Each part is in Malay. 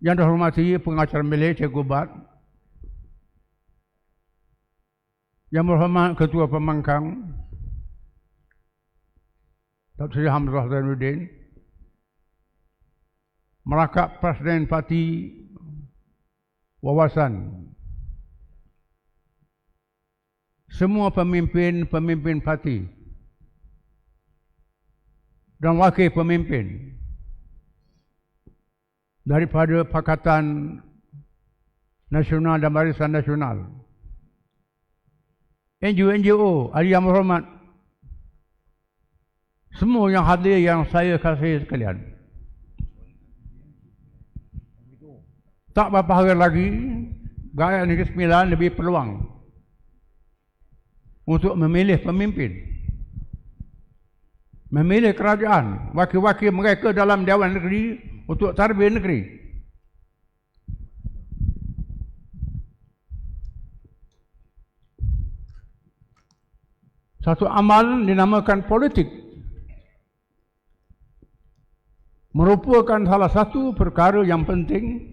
Yang dihormati pengacara Malay Cikgu Bat, Yang berhormat Ketua Pemangkang Dr. Sri Hamzah Zainuddin, Merakap Presiden Parti Wawasan, semua pemimpin parti dan wakil pemimpin daripada Pakatan Nasional dan Barisan Nasional, NGO, ahli yang berhormat, semua yang hadir yang saya kasihi sekalian. Tak berapa hari lagi, Gaya Negeri Sembilan lebih peluang untuk memilih pemimpin, memilih kerajaan, wakil-wakil mereka dalam Dewan Negeri untuk tarbiyah negeri. Satu amal dinamakan politik merupakan salah satu perkara yang penting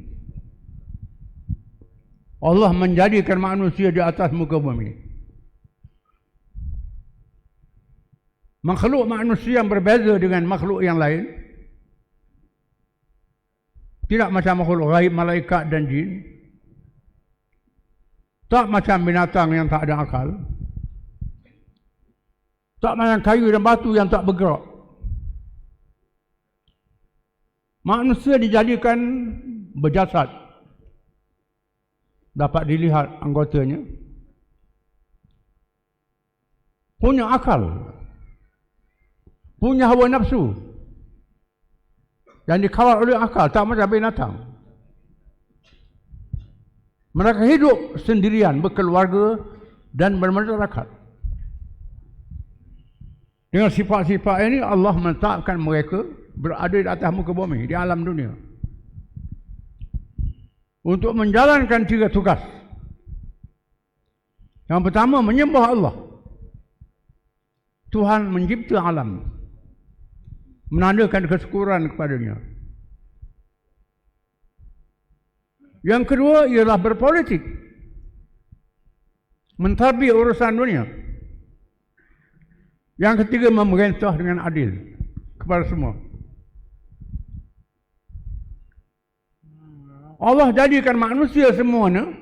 Allah menjadikan manusia di atas muka bumi. Makhluk manusia yang berbeza dengan makhluk yang lain, tidak macam makhluk gaib, malaikat dan jin, tak macam binatang yang tak ada akal, tak macam kayu dan batu yang tak bergerak. Manusia dijadikan berjasad, dapat dilihat anggotanya, punya akal, punya hawa nafsu yang dikawal oleh akal, tak macam binatang. Mereka hidup sendirian, berkeluarga dan bermasyarakat. Dengan sifat-sifat ini Allah menetapkan mereka berada di atas muka bumi, di alam dunia, untuk menjalankan 3 tugas. Yang pertama, menyembah Allah, Tuhan mencipta alam, menandakan kesyukuran kepadanya. Yang kedua ialah berpolitik, mentadbir urusan dunia. Yang ketiga, memerintah dengan adil kepada semua. Allah jadikan manusia semuanya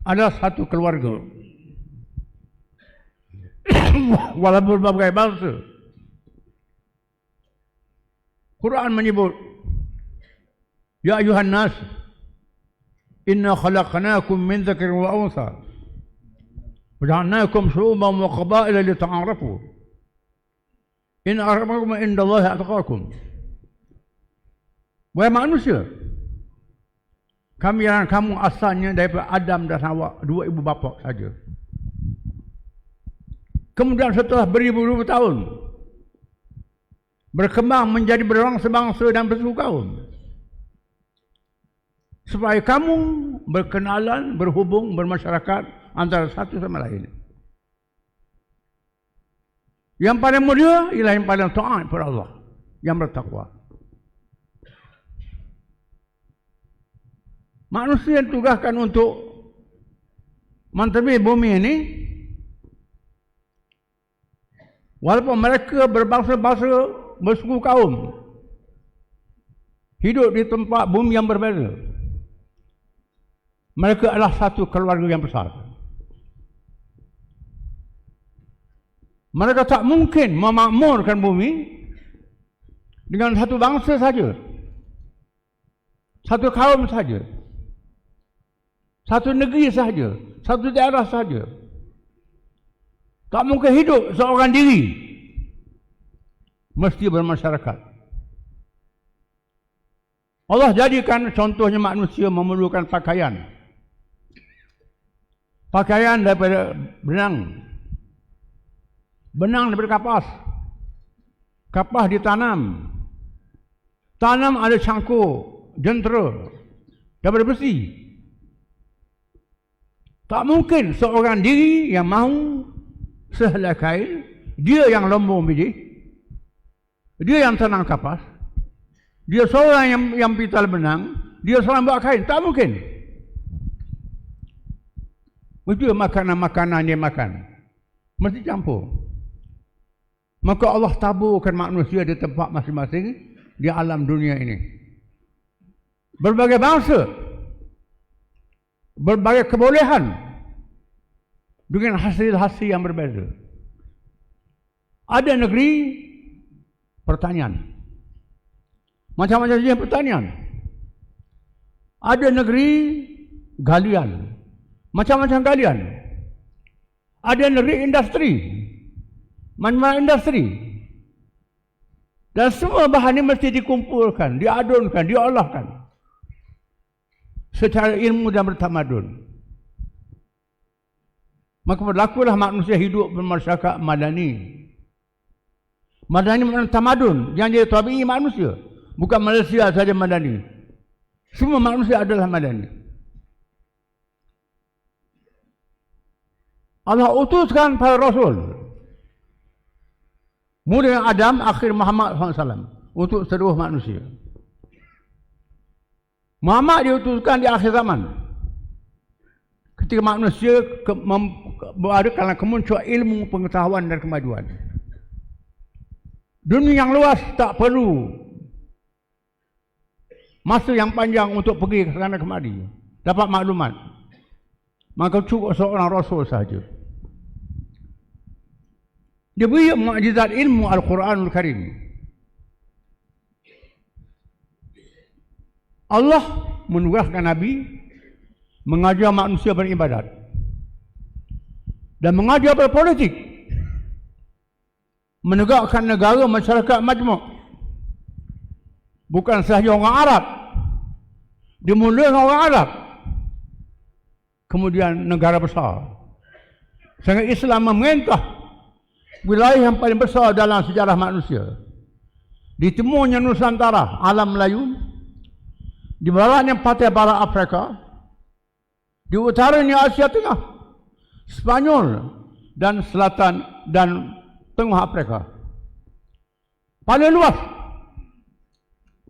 adalah satu keluarga, walaupun berbagai bangsa. Quran menyebut, Ya ayuhan nas, inna khalaqnakum min dzakarin wa untha, waja'alnakum syu'uban wa qabaila lita'arafu, inna akramakum indallahi atqakum. Wahai manusia, kami yang kamu asalnya daripada Adam dan Hawa, 2 ibu bapa saja. Kemudian setelah beribu-ribu tahun berkembang menjadi berbangsa-bangsa dan bersuku kaum, supaya kamu berkenalan, berhubung, bermasyarakat antara satu sama lain. Yang paling mulia ialah yang paling taat kepada Allah, yang bertakwa. Manusia yang tugaskan untuk mentadbir bumi ini, walaupun mereka berbangsa-bangsa, bersuku kaum, hidup di tempat bumi yang berbeza, mereka adalah satu keluarga yang besar. Mereka tak mungkin memakmurkan bumi dengan satu bangsa saja, satu kaum saja, satu negeri saja, satu daerah saja. Tak mungkin hidup seorang diri, mesti bermasyarakat. Allah jadikan contohnya manusia memerlukan pakaian. Pakaian daripada benang, benang daripada kapas, kapas ditanam, tanam ada cangkuk, jentera daripada besi. Tak mungkin seorang diri yang mahu sehelai kain, dia yang lombong biji, dia yang tanam kapas, Dia seorang yang pital benang, dia seorang buat kain. Tak mungkin. Itu makanan-makanan dia makan. Mesti campur. Maka Allah taburkan manusia di tempat masing-masing di alam dunia ini. Berbagai bangsa, berbagai kebolehan dengan hasil-hasil yang berbeza. Ada negeri pertanian, macam-macam jenis pertanian. Ada negeri galian, macam-macam galian. Ada negeri industri, macam-macam industri. Dan semua bahan ini mesti dikumpulkan, diadunkan, diolahkan secara ilmu dan bertamadun. Maka berlakulah manusia hidup bermasyarakat madani. Madani maknanya tamadun, yang jadi tabi'i manusia. Bukan Malaysia saja madani. Semua manusia adalah madani. Allah utuskan para rasul. Mula Adam, akhir Muhammad SAW. Untuk seluruh manusia. Muhammad diutuskan di akhir zaman. Ketika manusia berada dalam kemunculan ilmu, pengetahuan dan kemajuan. Dunia yang luas tak perlu masa yang panjang untuk pergi ke sana kemari. Dapat maklumat. Maka cukup seorang rasul sahaja. Dia beri mukjizat ilmu Al-Quranul Karim. Allah menugaskan Nabi mengajar manusia beribadat dan mengajar berpolitik, menegakkan negara masyarakat majmuk. Bukan sahaja orang Arab, dimulakan orang Arab, kemudian negara besar. Sehingga Islam memerintah wilayah yang paling besar dalam sejarah manusia. Di timurnya Nusantara, alam Melayu, di baratnya pantai barat Afrika, di utaranya Asia Tengah, Spanyol, dan selatan dan tengah Afrika. Paling luas.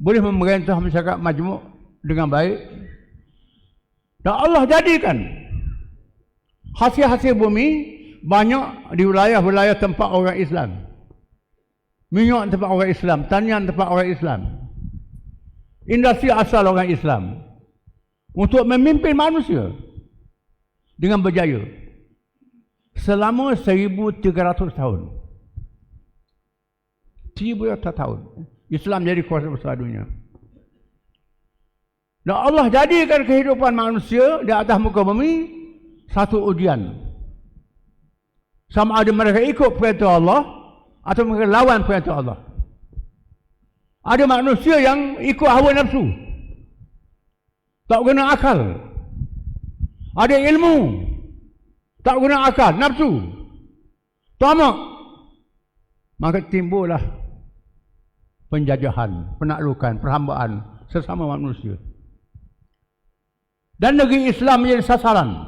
Boleh memerintah masyarakat majmuk dengan baik. Dan Allah jadikan hasil-hasil bumi banyak di wilayah-wilayah tempat orang Islam. Minyak tempat orang Islam, tanian tempat orang Islam. Industri asal orang Islam. Untuk memimpin manusia dengan berjaya. Selama 1300 tahun. 1300 tahun. Islam jadi kuasa besar dunia. Dan Allah jadikan kehidupan manusia di atas muka bumi satu ujian. Sama ada mereka ikut perintah Allah atau mereka lawan perintah Allah. Ada manusia yang ikut hawa nafsu, tak guna akal. Ada ilmu, tak guna akal, nafsu, tamak. Maka timbullah penjajahan, penaklukan, perhambaan sesama manusia. Dan negeri Islam menjadi sasaran.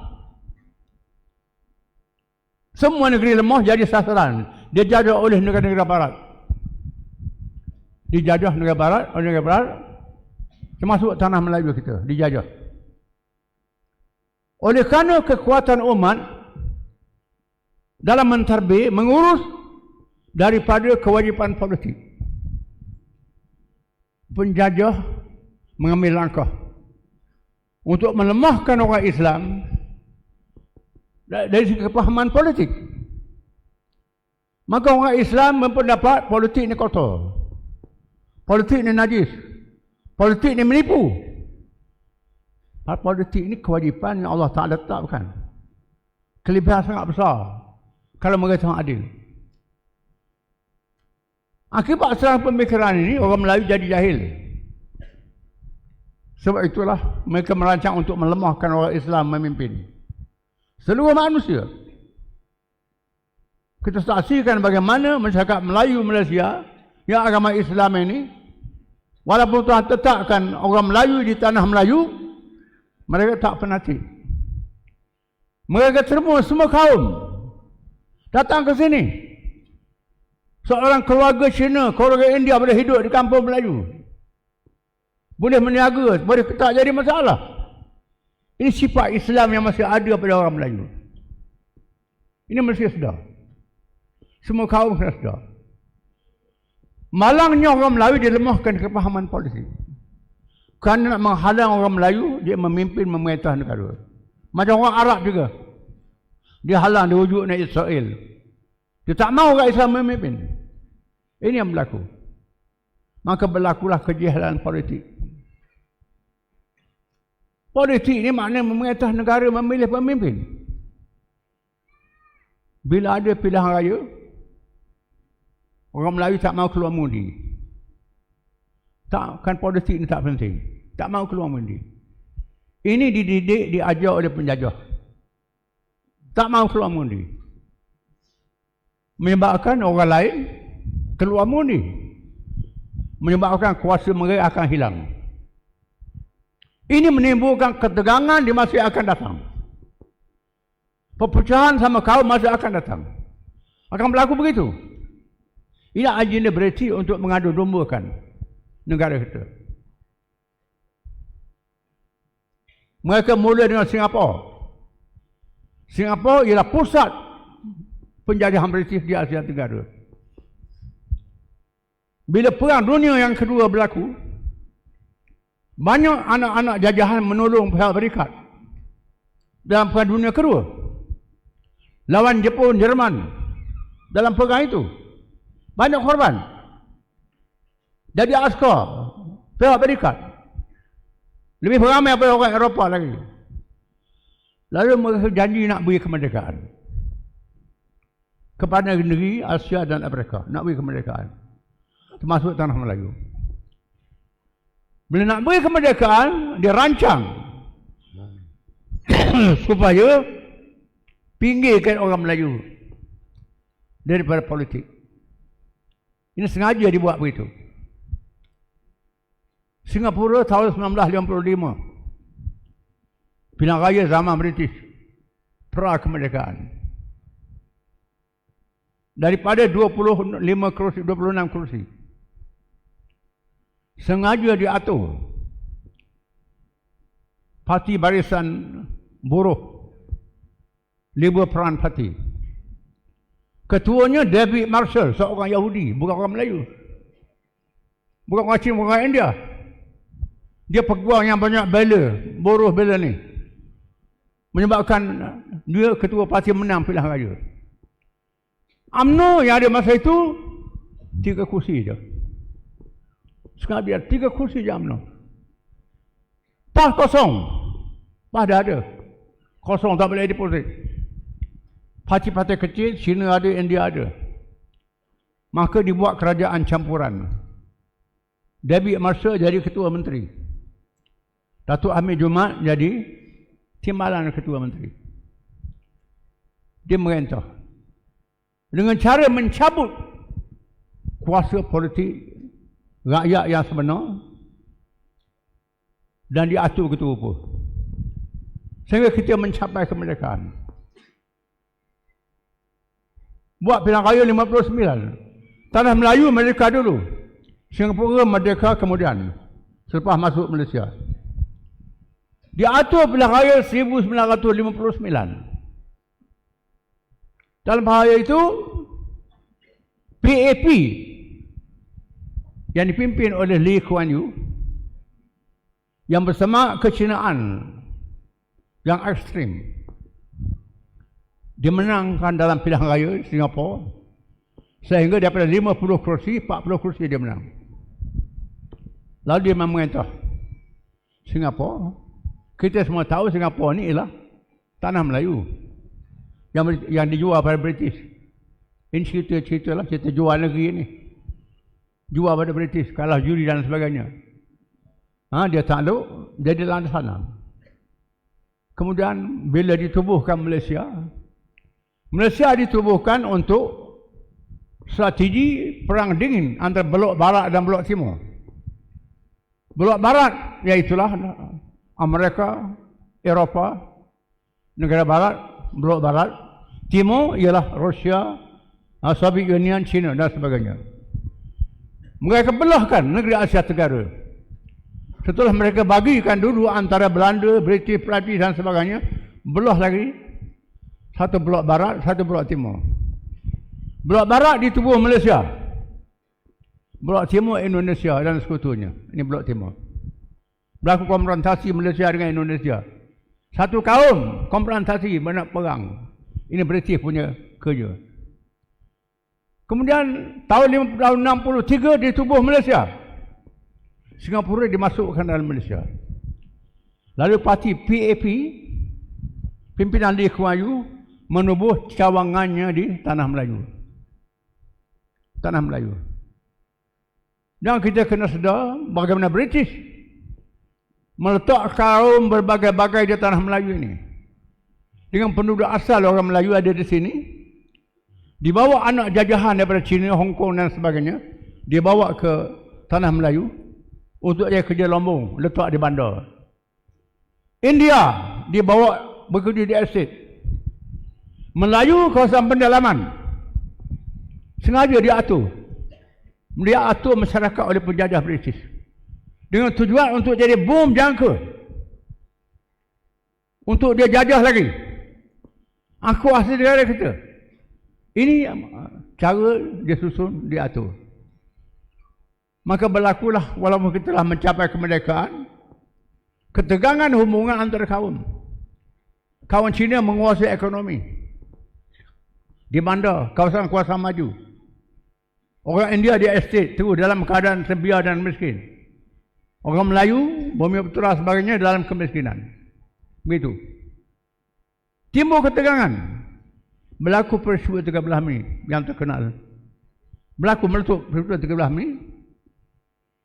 Semua negeri lemah jadi sasaran. Dijajah oleh negara-negara barat. Dijajah negara barat, oleh negara barat, termasuk tanah Melayu kita, dijajah. Oleh kerana kekuatan umat dalam mentadbir, mengurus daripada kewajipan politik, penjajah mengambil langkah untuk melemahkan orang Islam dari segi kepahaman politik. Maka orang Islam berpendapat politik ini kotor, politik ini najis, politik ini menipu. Politik ini kewajipan yang Allah Ta'ala tetapkan. Kelebihan sangat besar kalau mereka sangat adil. Akibat serang pemikiran ini, orang Melayu jadi jahil. Sebab itulah mereka merancang untuk melemahkan orang Islam memimpin seluruh manusia. Kita saksikan bagaimana masyarakat Melayu Malaysia yang agama Islam ini, walaupun Tuhan tetapkan orang Melayu di tanah Melayu, mereka tak fanatik. Mereka semua kaum datang ke sini. Seorang keluarga Cina, keluarga India boleh hidup di kampung Melayu. boleh meniaga, boleh tak jadi masalah. Ini sifat Islam yang masih ada pada orang Melayu. Ini mesti sedar. Semua kaum kena sedar. Malangnya orang Melayu dilemahkan kepahaman politik. Kerana nak menghalang orang Melayu, dia memimpin memerintah negara. Macam orang Arab juga. Dia halang, dia rujuk naik Israel. Dia tak mahu orang Islam memimpin. Ini yang berlaku. Maka berlakulah kejahilan politik. Politik ini maknanya memerintah negara, memilih pemimpin. Bila ada pilihan raya, orang Melayu tak mahu keluar mengundi. Kan politik ini tak penting. Tak mahu keluar mengundi. Ini dididik, diajar oleh penjajah. Tak mahu keluar mengundi. Menyebabkan orang lain keluar mengundi. Menyebabkan kuasa mereka akan hilang. Ini menimbulkan ketegangan di masa yang akan datang. Perpecahan sama kaum masa akan datang. Akan berlaku begitu. Ini agenda British untuk mengadu dombakan negara kita. Mereka mula dengan Singapura. Singapura ialah pusat penjajahan British di Asia Tenggara. Bila Perang Dunia yang kedua berlaku, banyak anak-anak jajahan menolong pihak Amerika dalam Perang Dunia kedua. Lawan Jepun, Jerman dalam perang itu. Banyak korban. Jadi askar pihak Amerika. Lebih beramai daripada orang Eropah lagi. Lalu mereka janji nak beri kemerdekaan kepada negeri Asia dan Afrika. Nak beri kemerdekaan, termasuk tanah Melayu. Bila nak beri kemerdekaan, dia rancang supaya pinggirkan orang Melayu daripada politik. Ini sengaja dibuat begitu. Singapura tahun 1955, pilihan raya zaman British, pra kemerdekaan. Daripada 26 kursi, sengaja diatur Parti Barisan Buruh, Labour Front Party. Ketuanya David Marshall, seorang Yahudi, bukan orang Melayu. Bukan orang Cina, bukan orang India. Dia peguam yang banyak bela, buruh bela ni. Menyebabkan dia ketua parti menang pilihan raya. UMNO yang ada masa itu 3 kursi je. Sekarang dia 3 kursi je UMNO. PAS kosong. PAS dah ada. Kosong, tak boleh deposit. Parti-parti kecil, China ada, India ada. Maka dibuat kerajaan campuran. David Marshall jadi ketua menteri. Datuk Hamid Jumat jadi timbalan ketua menteri. Dia merintah dengan cara mencabut kuasa politik rakyat yang sebenar dan diatur begitu rupa sehingga kita mencapai kemerdekaan. Buat pilihan raya 59. Tanah Melayu merdeka dulu. Singapura merdeka kemudian selepas masuk Malaysia. Diatur pilihan raya 1959. Dalam bahaya itu PAP yang dipimpin oleh Lee Kuan Yew yang bersama kecinaan yang ekstrim, dia menangkan dalam pilihan raya Singapura sehingga daripada 50 kursi 40 kursi dia menang. Lalu dia memerintah Singapura. Kita semua tahu Singapura ni ialah tanah Melayu yang dijual pada British. Ini cerita lah, cerita jual negeri ni. Jual pada British, kalah juri dan sebagainya. Dia takluk, jadi landas sana. Kemudian bila ditubuhkan Malaysia, Malaysia ditubuhkan untuk strategi perang dingin antara blok barat dan blok timur. Blok barat iaitulah Amerika, Eropah, negara barat, blok barat. Timur ialah Rusia, Soviet Union, China dan sebagainya. Mereka belahkan negeri Asia Tenggara. Setelah mereka bagikan dulu antara Belanda, British, Perancis dan sebagainya, belah lagi satu blok barat, satu blok timur. Blok barat di tubuh Malaysia, blok timur Indonesia dan sekutunya. Ini blok timur. Berlaku konfrontasi Malaysia dengan Indonesia. Satu kaum konfrontasi banyak perang. Ini British punya kerja. Kemudian tahun 63 di tubuh Malaysia, Singapura dimasukkan dalam Malaysia. Lalu parti PAP, pimpinan Lee Kuan Yew, menubuh cawangannya di Tanah Melayu. Tanah Melayu. Dan kita kena sedar bagaimana British meletak kaum berbagai-bagai di Tanah Melayu ini. Dengan penduduk asal orang Melayu ada di sini. Dibawa anak jajahan daripada China, Hong Kong dan sebagainya. Dibawa ke Tanah Melayu untuk dia kerja lombong, letak di bandar. India dibawa bekerja di estate. Melayu kawasan pendalaman sengaja diatur. Dia atur masyarakat oleh penjajah British dengan tujuan untuk jadi bom jangka, untuk dia jajah lagi. Aku asli negara kita. Ini cara dia susun, diatur. Maka berlakulah walaupun kita telah mencapai kemerdekaan, ketegangan hubungan antara kaum. Kaum Cina menguasai ekonomi di bandar, kawasan-kawasan maju. Orang India di estate terus dalam keadaan sebiar dan miskin. Orang Melayu, Bumi Putera sebagainya dalam kemiskinan. Begitu. Timbul ketegangan. Berlaku peristiwa 13 Mei yang terkenal. Berlaku meletup peristiwa 13 Mei.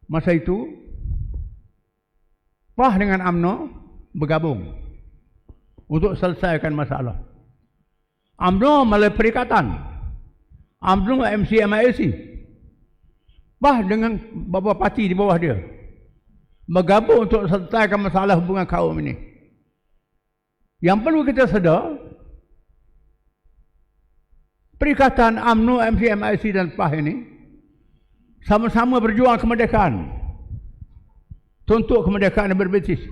Masa itu PAH dengan UMNO bergabung untuk selesaikan masalah. UMNO melalui perikatan, UMNO MCMIC, PAH dengan beberapa parti di bawah dia bergabung untuk selesaikan masalah hubungan kaum ini. Yang perlu kita sedar, perikatan UMNO, MCMIC dan PAH ini sama-sama berjuang kemerdekaan, tuntut kemerdekaan yang British.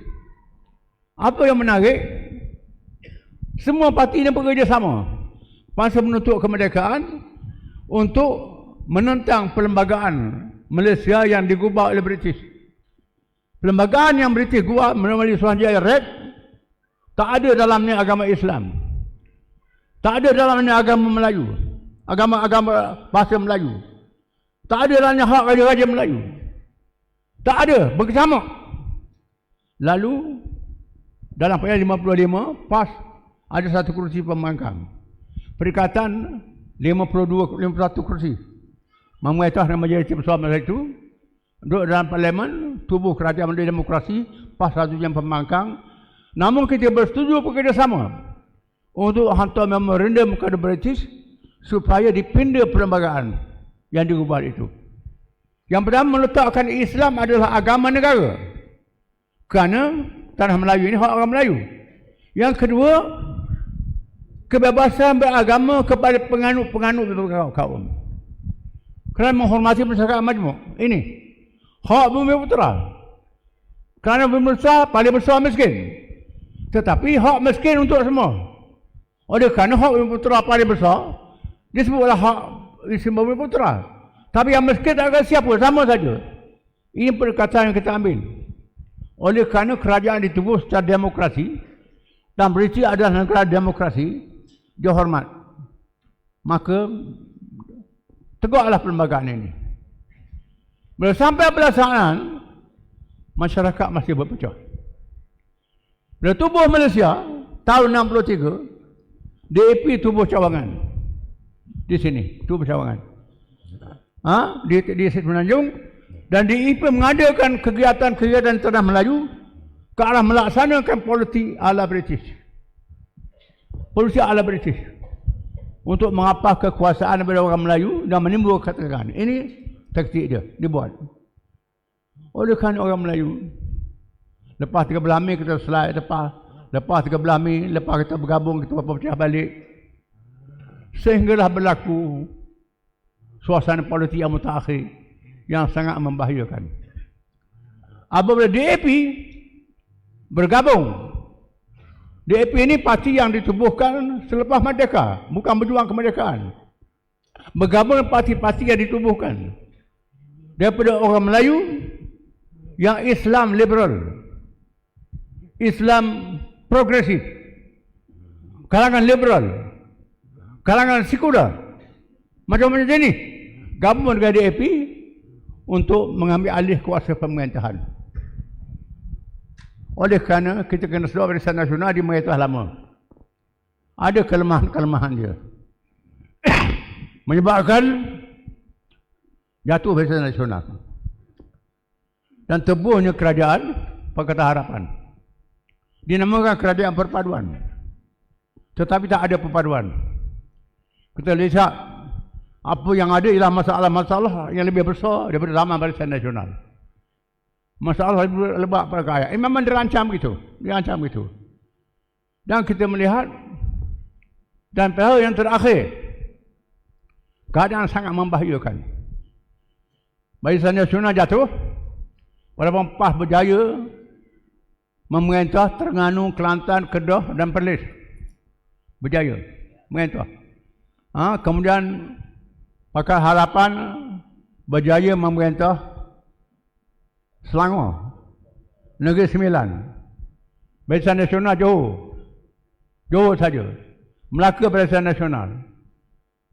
Apa yang menarik? Semua parti ini bekerja sama, masa menuntut kemerdekaan untuk menentang perlembagaan Malaysia yang digubah oleh British. Perlembagaan yang British gubah melalui Suruhanjaya Red, tak ada dalamnya agama Islam, tak ada dalamnya agama Melayu, agama bahasa Melayu. Tak ada dalamnya hak raja-raja Melayu. Tak ada, bersama. Lalu dalam PN 55 PAS ada satu kursi pembangkang. Perikatan 51 kursi. Mahmud Aitah dan Majlis Besar masa itu duduk dalam parlimen, tubuh kerajaan demokrasi, PAS satu yang pembangkang. Namun kita bersetuju bekerjasama untuk hantar memorandum kepada British supaya dipindah perlembagaan yang diubah itu. Yang pertama, meletakkan Islam adalah agama negara, kerana Tanah Melayu ini hak orang Melayu. Yang kedua, kebebasan beragama kepada penganut-penganut kaum, kerana menghormati masyarakat majmuk. Ini hak Bumi Putera, kerana Bumi Putera paling besar miskin, tetapi hak miskin untuk semua. Oleh kerana hak Bumi Putera paling besar, disebutlah hak isi Bumi Putera. Tapi yang miskin tak ada siapa, sama saja. Ini perkataan yang kita ambil. Oleh kerana kerajaan ditubuh secara demokrasi dan British adalah negara demokrasi, dia hormat. Maka tegaklah perlembagaan ini. Bila sampai pelaksanaan, masyarakat masih berpecah. Bila tubuh Malaysia tahun 63, DAP tubuh cawangan. Di sini, tubuh cawangan. Di Semenanjung, dan DIP mengadakan kegiatan-kegiatan Tanah Melayu ke arah melaksanakan politik ala British. Politik ala British untuk mengapah kekuasaan kepada orang Melayu dan menimbulkan ketegangan. Ini taktik dia dibuat. Oleh kerana orang Melayu, lepas 13 Mei kita selesai, lepas 13 Mei, lepas kita bergabung, kita berpecah balik, sehinggalah berlaku suasana politik yang mutakhir yang sangat membahayakan. Apabila DAP bergabung, DAP ini parti yang ditubuhkan selepas merdeka, bukan berjuang kemerdekaan. Bergabung dengan parti-parti yang ditubuhkan daripada orang Melayu yang Islam liberal, Islam progresif, kalangan liberal, kalangan sekular, macam-macam jenis, gabung dengan DAP untuk mengambil alih kuasa pemerintahan. Oleh kerana kita kena sedar Barisan Nasional di telah lama, ada kelemahan-kelemahan dia menyebabkan jatuh Barisan Nasional dan tebuhnya kerajaan Pakatan Harapan. Dinamakan kerajaan perpaduan, tetapi tak ada perpaduan. Kita lihat apa yang ada ialah masalah-masalah yang lebih besar daripada zaman Barisan Nasional. Masalah lebak perkaya. Memang dirancam gitu. Dan kita melihat, dan perkara yang terakhir, keadaan sangat membahayakan. Barisan Nasional jatuh, walaupun PAS berjaya memerintah Terengganu, Kelantan, Kedah dan Perlis. Berjaya memerintah. Kemudian Pakatan Harapan berjaya memerintah Selangor, Negeri Sembilan. Barisan Nasional Johor saja. Melaka Barisan Nasional,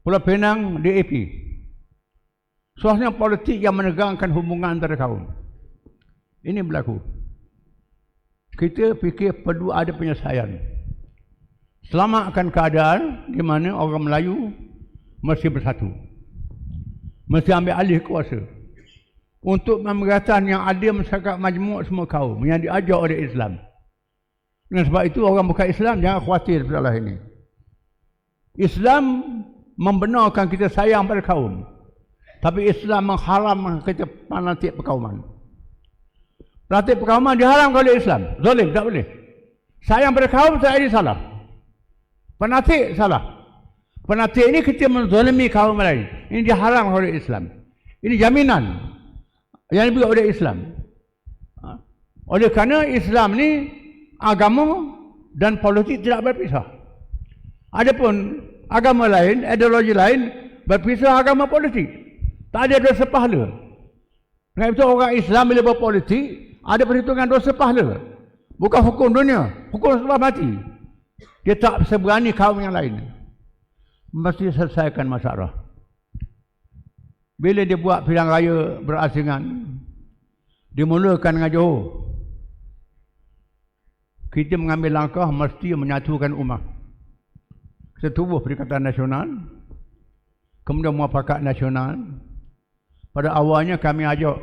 Pulau Pinang DAP. Suasana politik yang menegangkan hubungan antara kaum. Ini berlaku. Kita fikir perlu ada penyelesaian. Selamatkan keadaan di mana orang Melayu mesti bersatu, mesti ambil alih kuasa untuk pemerintahan yang adil masyarakat majmuk semua kaum yang diajar oleh Islam. Dan sebab itu orang bukan Islam jangan khawatir masalah ini. Islam membenarkan kita sayang pada kaum, tapi Islam mengharam kita fanatik perkauman. Fanatik perkauman diharamkan oleh Islam. Zalim, tak boleh. Sayang pada kaum tak ada salah. Fanatik salah. Fanatik ini kita menzalimi kaum lain. Ini diharamkan oleh Islam. Ini jaminan yang diberi oleh Islam. Oleh kerana Islam ni agama dan politik tidak berpisah. Adapun agama lain, ideologi lain berpisah agama politik. Tak ada dosa pahala. Sebab itu orang Islam bila berpolitik ada perhitungan dosa pahala. Bukan hukum dunia, hukum sebab mati. Dia tak seberani kaum yang lain. Mesti selesaikan masalah. Bila dia buat pilihan raya berasingan, dimulakan dengan Johor. Kita mengambil langkah mesti menyatukan umat. Kita tubuh Perikatan Nasional, kemudian Muafakat Nasional. Pada awalnya kami ajak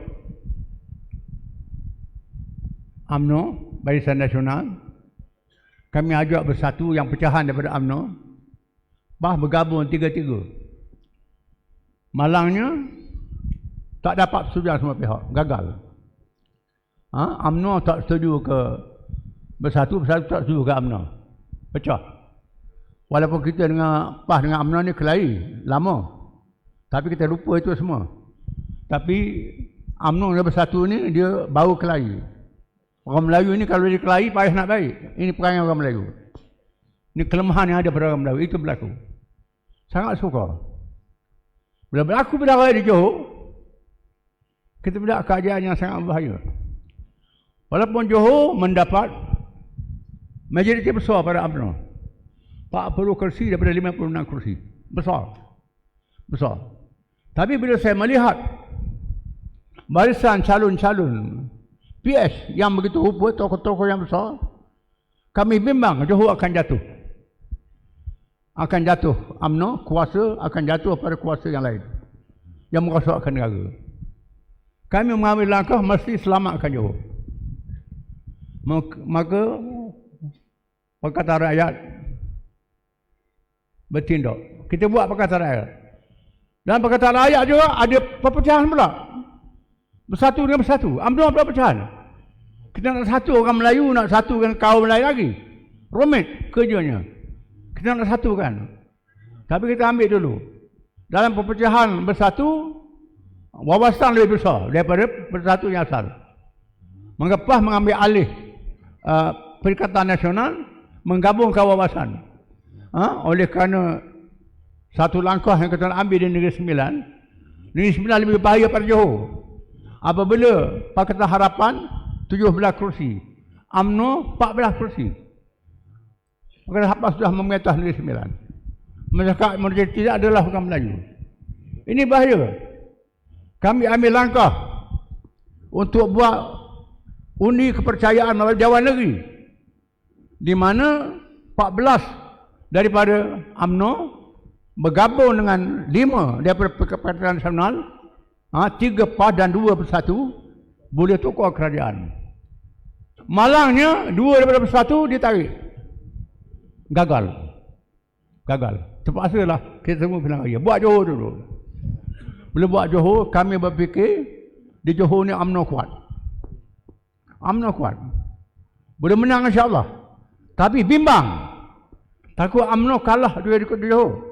UMNO, Barisan Nasional. Kami ajak bersatu yang pecahan daripada UMNO. Bergabung tiga-tiga. Malangnya tak dapat persetujuan semua pihak, gagal. UMNO tak setuju ke bersatu tak setuju ke UMNO, pecah. Walaupun kita dengan PAS dengan UMNO ni kelahi lama, tapi kita lupa itu semua. Tapi UMNO yang bersatu ni dia baru kelahi. Orang Melayu ni kalau dia kelahi payah nak baik. Ini perangai orang Melayu. Ini kelemahan yang ada pada orang Melayu, itu berlaku. Sangat suka. Bila berlaku perkara di Johor, kita melihat keadaan yang sangat berbahaya. Walaupun Johor mendapat majoriti besar pada UMNO, 40 kursi daripada 56 kursi. Besar. Tapi bila saya melihat barisan calon-calon PS yang begitu rupa, tokoh-tokoh yang besar, kami bimbang Johor akan jatuh. Akan jatuh UMNO, kuasa akan jatuh pada kuasa yang lain yang merosakkan negara. Kami mengambil langkah mesti selamatkan Johor. Maka Pakatan Rakyat bertindak. Kita buat Pakatan Rakyat. Dan Pakatan Rakyat juga ada perpecahan pula. Bersatu dengan bersatu. UMNO pula pecahan. Kita nak satu orang Melayu, nak satu dengan kaum lain lagi. Rumit kerjanya. Kita nak satukan. Tapi kita ambil dulu. Dalam perpecahan bersatu, wawasan lebih besar daripada bersatu yang asal. mengambil alih Perikatan Nasional, menggabung kawasan. Oleh kerana satu langkah yang kita nak ambil di Negeri Sembilan, Negeri Sembilan lebih bahaya pada Johor. Apabila Pakatan Harapan 17 kursi, UMNO 14 kursi, Pakatan Harapan sudah memerintah Negeri Sembilan. Masyarakat majoriti tidak adalah orang Melayu. Ini bahaya. Kami ambil langkah untuk buat undi kepercayaan Dewan Negeri, di mana 14 daripada UMNO bergabung dengan 5 daripada Perikatan Nasional, 3 PAS dan 2 Bersatu boleh tukar kerajaan. Malangnya 2 daripada Bersatu ditarik. Gagal. Terpaksalah kita semua bilang raya. Buat Johor dulu. Bila buat Johor, kami berfikir di Johor ni UMNO kuat. Boleh menang insya-Allah. Tapi bimbang. Takut UMNO kalah di Johor.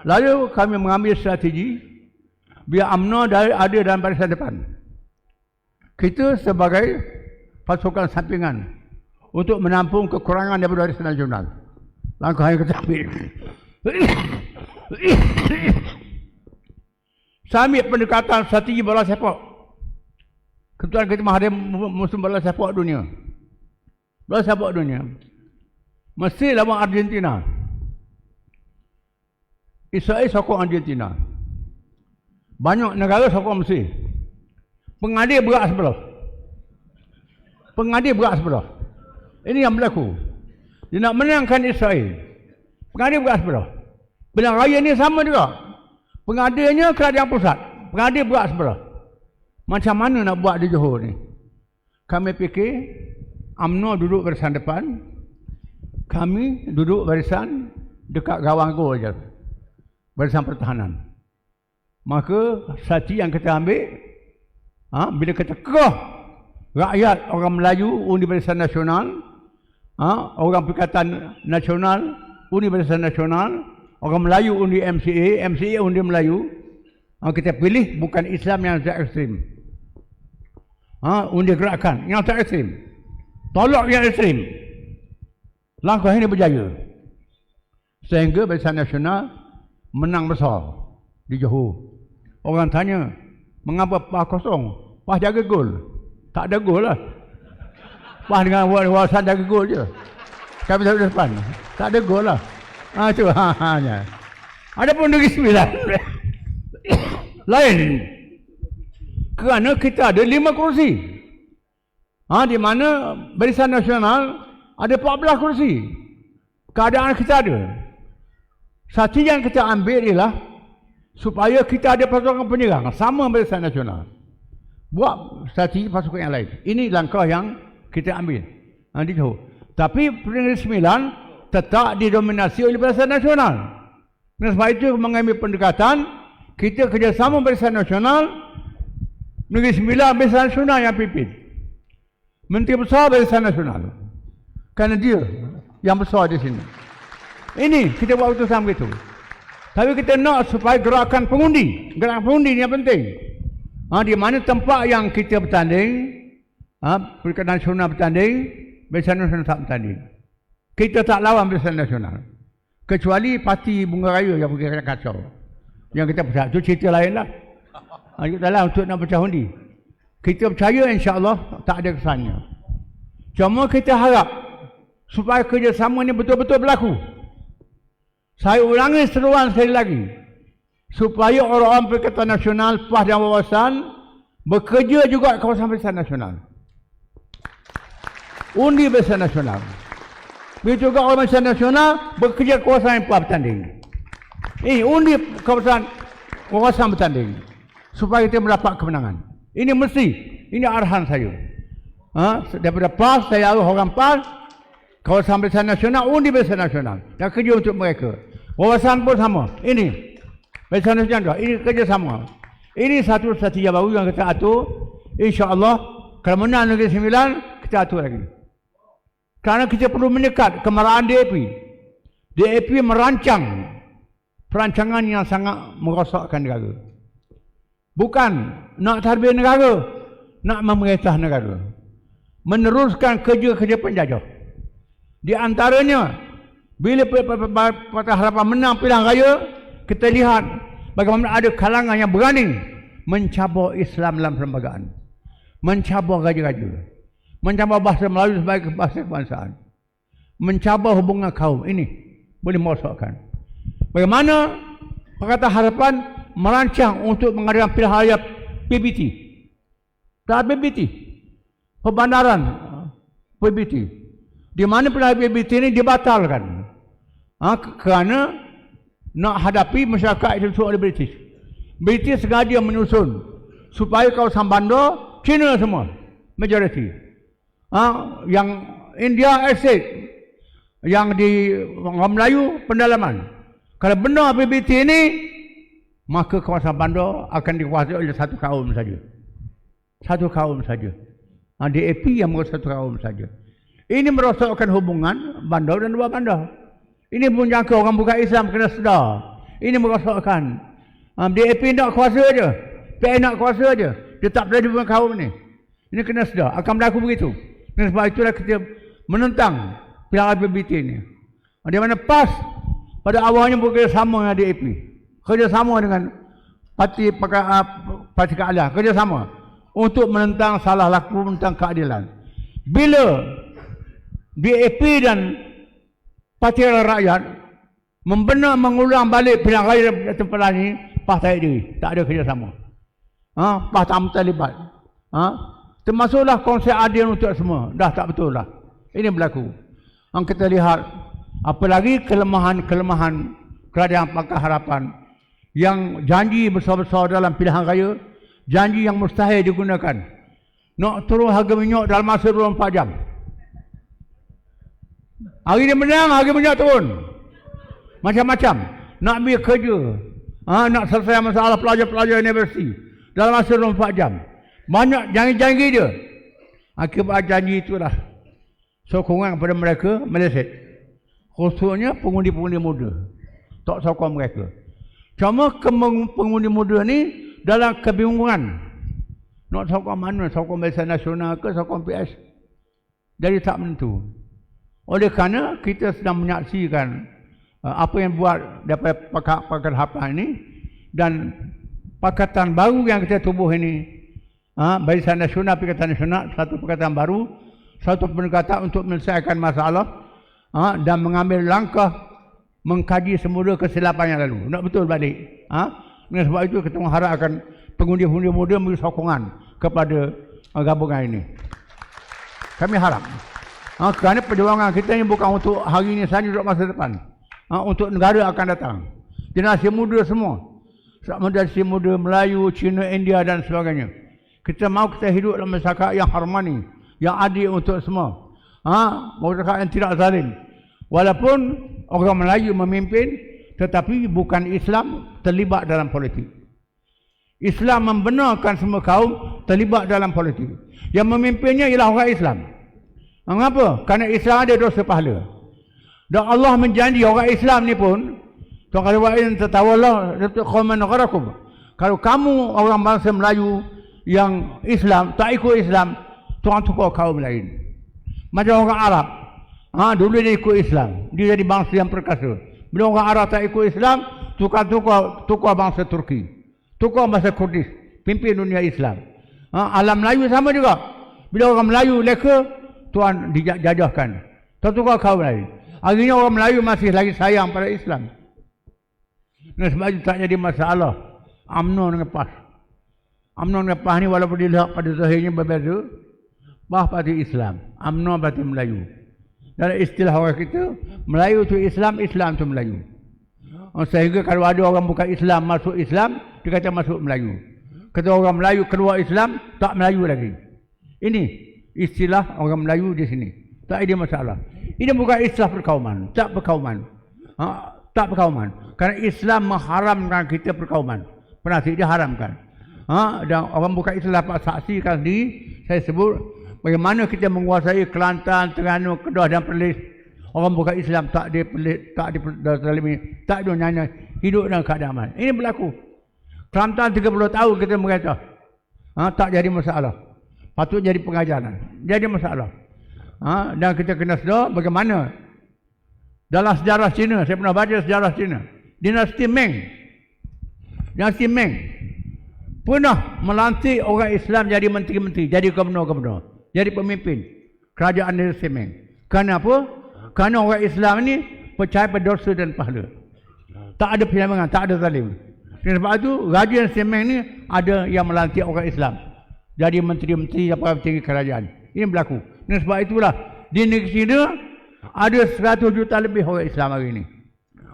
Lalu kami mengambil strategi biar UMNO ada dalam barisan depan. Kita sebagai pasukan sampingan untuk menampung kekurangan daripada barisan nasional. Langkah yang kita ambil. Sambil pendekatan strategi bola sepak. Kebetulan kita menghadapi musim bola sepak dunia. Bola sepak dunia. Mesir lawan Argentina. Israel sokong Argentina. Banyak negara sokong Mesir. Pengadil berat sebelah. Ini yang berlaku. Dia nak menangkan Israel. Pengadil berat sebelah. Bila raya ni sama juga. Pengadilnya kerajaan pusat. Pengadil berat sebelah. Macam mana nak buat di Johor ni? Kami fikir UMNO duduk barisan depan. Kami duduk barisan dekat gawang gol je. Barisan pertahanan. Maka strategi yang kita ambil, bila kita kekeh rakyat orang Melayu undi Barisan Nasional, orang Perikatan Nasional undi Barisan Nasional, orang Melayu undi MCA undi Melayu, kita pilih bukan Islam yang tak ekstrim, undi gerakan yang tak ekstrim, tolak yang ekstrim. Langkah ini berjaya sehingga Barisan Nasional menang besar di Johor. Orang tanya, mengapa PAS kosong? PAS jaga gol. Tak ada gol lah. PAS dengan wawasan jaga gol je. Kami tak ada depan. Tak ada gol lah. Itu hanya. Ada pun Negeri Sembilan. Lain. Kerana kita ada 5 kursi. Di mana Barisan Nasional ada 14 kursi. Keadaan kita ada. Satu yang kita ambil ialah supaya kita ada pasukan penyerang sama Barisan Nasional. Buat strategi pasukan yang lain. Ini langkah yang kita ambil di Johor. Tapi Negeri Sembilan tetap didominasi oleh Barisan Nasional. Dan sebab itu mengambil pendekatan kita kerjasama Barisan Nasional. Negeri Sembilan Barisan Nasional yang pimpin. Menteri Besar Barisan Nasional. Kerana dia yang besar di sini. Ini kita buat utusan begitu. Tapi kita nak supaya gerakan pengundi ni yang penting. Di mana tempat yang kita bertanding, Perikatan Nasional bertanding, Barisan Nasional tak bertanding. Kita tak lawan Barisan Nasional. Kecuali parti Bunga Raya yang pergi kacau. Yang kita pecah. Itu cerita lain lah. Kita lah untuk nak pecah undi. Kita percaya insya-Allah tak ada kesannya. Cuma kita harap supaya kerjasama ni betul-betul berlaku. Saya ulangi seruan sekali lagi. Supaya orang-orang Perikatan Nasional, PAS dan wawasan bekerja juga kawasan Barisan Nasional. Undi Barisan Nasional. Begitu juga orang Barisan Nasional bekerja kawasan yang PAS bertanding. Ini undi kawasan bertanding. Supaya kita mendapat kemenangan. Ini mesti. Ini arahan saya. Daripada PAS, saya arah orang PAS, kawasan Barisan Nasional, undi Barisan Nasional. Dan kerja untuk mereka. Wawasan pun sama. Ini Barisan Nasional. Ini kerjasama. Ini satu strategi baru yang kita atur. InsyaAllah, kalau menang Negeri Sembilan, kita atur lagi. Kerana kita perlu mendekat kemarahan DAP. DAP merancang perancangan yang sangat merosakkan negara. Bukan nak tadbir negara, nak memerintah negara. meneruskan kerja-kerja penjajah. Di antaranya, bila Parti Harapan menang pilihan raya, kita lihat bagaimana ada kalangan yang berani mencabar Islam dalam perlembagaan, mencabar raja-raja, mencabar bahasa Melayu sebagai bahasa kebangsaan, mencabar hubungan kaum. Ini boleh merosakkan. Bagaimana Pakatan Harapan merancang untuk mengadakan pilihan raya PBT. Tak PBT. Perbandaran PBT. Di mana pilihan PBT ini dibatalkan. Kerana nak hadapi masyarakat yang disuruh oleh British. British sengaja menyusun supaya kawasan bandar Cina semua. Majoriti. Yang India estate. Yang di orang Melayu pendalaman. Kalau benar PBT ini, maka kawasan bandar akan dikuasai oleh satu kaum saja. Satu kaum saja. DAP yang mengurus satu kaum saja. Ini merosakkan hubungan bandar dan luar bandar. Ini pun jangka orang bukan Islam kena sedar. Ini merosakkan. DAP nak kuasa aja, PN nak kuasa aja. Dia tak berada dengan kaum ni. Ini kena sedar. Akan berlaku begitu. Dan sebab itulah kita menentang pilihan PBT ini. Di mana PAS pada awalnya bekerjasama dengan DAP. Kerjasama dengan Parti Keadilan. Kerjasama untuk menentang salah laku, menentang keadilan. Bila DAP dan Parti Rakyat membenar mengulang balik pilihan raya tempat ini, PAS tarik diri. Tak ada kerjasama. PAS tak terlibat. Termasuklah konsep adil untuk semua. Dah tak betul lah. Ini berlaku. Kita lihat apalagi kelemahan-kelemahan kerajaan Pakatan Harapan yang janji besar-besar dalam pilihan raya, janji yang mustahil digunakan. Nak turun harga minyak dalam masa 24 jam. Hari dia menang, harga minyak turun. Macam-macam. Nak ambil kerja. Nak selesai masalah pelajar-pelajar universiti dalam masa 24 jam. Banyak janji-janji dia. Akibat janji itulah sokongan kepada mereka meleset. Khususnya pengundi-pengundi muda. Tak sokong mereka. Cuma pengundi muda ni dalam kebingungan. Nak sokong mana? Sokong Barisan Nasional ke sokong PS? Jadi tak menentu. Oleh kerana kita sedang menyaksikan apa yang buat daripada Pakatan Harapan ini dan pakatan baru yang kita tubuh ini, Barisan Nasional, Pakatan Nasional, satu pakatan baru, satu pendekatan untuk menyelesaikan masalah dan mengambil langkah mengkaji semula kesilapan yang lalu. Nak betul balik. Dan sebab itu kita mengharapkan pengundi-pengundi muda memberi sokongan kepada gabungan ini. Kami harap. Kerana perjuangan kita ini bukan untuk hari ini saja, untuk masa depan. Untuk negara akan datang. Generasi muda semua. Generasi muda Melayu, Cina, India dan sebagainya. Kita mahu kita hidup dalam masyarakat yang harmoni, yang adil untuk semua. Masyarakat yang tidak zalim. Walaupun orang Melayu memimpin, tetapi bukan Islam terlibat dalam politik. Islam membenarkan semua kaum terlibat dalam politik. Yang memimpinnya ialah orang Islam. Mengapa? Kerana Islam ada dosa pahala. Dan Allah menjanji orang Islam ni pun, kalau wa'in tatawalah qauman gharakum. Kalau kamu orang bangsa Melayu yang Islam, tak ikut Islam, Tuhan tukar kaum lain. Macam orang Arab. Dulu dia ikut Islam. Dia jadi bangsa yang perkasa. Bila orang Arab tak ikut Islam, tukar bangsa Turki. Tukar bangsa Kurdis. Pimpin dunia Islam. Alam Melayu sama juga. Bila orang Melayu leka, Tuhan dijajahkan. Tukar kaum lain. Akhirnya orang Melayu masih lagi sayang pada Islam. Dan sebab itu tak jadi masalah UMNO dengan PAS. UMNO dengan PAS ni walaupun dilihat pada zahirnya berbeza, PAS parti Islam, UMNO parti Melayu. Dalam istilah orang kita, Melayu itu Islam, Islam itu Melayu. Sehingga kalau ada orang bukan Islam masuk Islam, dia kata masuk Melayu. Kata orang Melayu keluar Islam, tak Melayu lagi. Ini istilah orang Melayu di sini. Tak ada masalah. Ini bukan istilah perkauman, tak perkauman. Tak perkauman. Kerana Islam mengharamkan kita perkauman. Pernah dia haramkan. Dan orang bukan Islam dapat saksikan sendiri, saya sebut bagaimana kita menguasai Kelantan, Terengganu, Kedah dan Perlis. Orang bukan Islam tak ada nyanyi, hidup dalam keadaan aman. Ini berlaku. Kelantan 30 tahun kita mereka. Tak jadi masalah. patut jadi pengajaran. Jadi masalah. Dan kita kena sedar bagaimana dalam sejarah Cina, saya pernah baca sejarah Cina, dinasti Ming pernah melantik orang Islam jadi menteri-menteri, jadi gubernur-gubernur, jadi pemimpin kerajaan dinasti Ming. Kenapa? Kerana orang Islam ni percaya pada dosa dan pahala. Tak ada penyerangan, tak ada zalim. Sebab itu raja dinasti Ming ni ada yang melantik orang Islam jadi menteri-menteri apa tinggi kerajaan. Ini berlaku. Dan sebab itulah di negeri China ada 100 juta lebih orang Islam hari ini.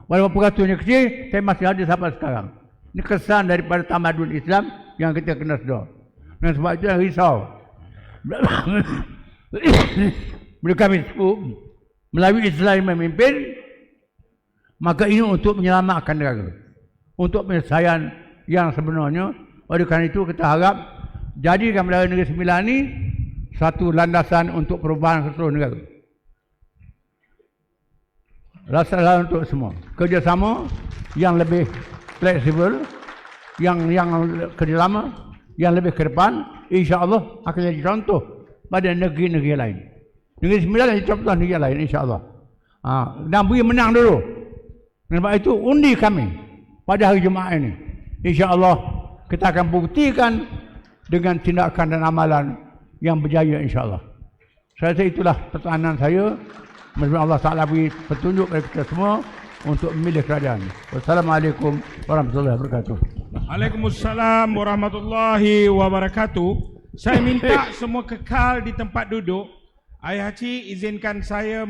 Walaupun peratusnya kecil, tapi masih ada sampai sekarang. Ini kesan daripada tamadun Islam yang kita kena sedar. Dan sebab itu risau. Bila kami sebut melalui Islam yang memimpin, maka ini untuk menyelamatkan negara, untuk penyelesaian yang sebenarnya. Oleh kerana itu kita harap jadikan Perdana Negeri Sembilan ini satu landasan untuk perubahan seluruh negara. Rasa untuk semua kerjasama yang lebih fleksibel, yang kerjasama yang lebih ke depan, insya-Allah akan jadi contoh pada negeri-negeri lain. Negeri Sembilan jadi contoh negeri lain, insya-Allah. Dan beri menang dulu. Sebab itu undi kami pada hari Jumaat ini, insya-Allah kita akan buktikan dengan tindakan dan amalan yang berjaya, insya-Allah. Saya rasa itulah pertahanan saya. Semoga Allah Ta'ala beri petunjuk kepada kita semua untuk memilih kerajaan. Wassalamualaikum warahmatullahi wabarakatuh. Waalaikumsalam warahmatullahi wabarakatuh. Saya minta semua kekal di tempat duduk. Ayah Haji izinkan saya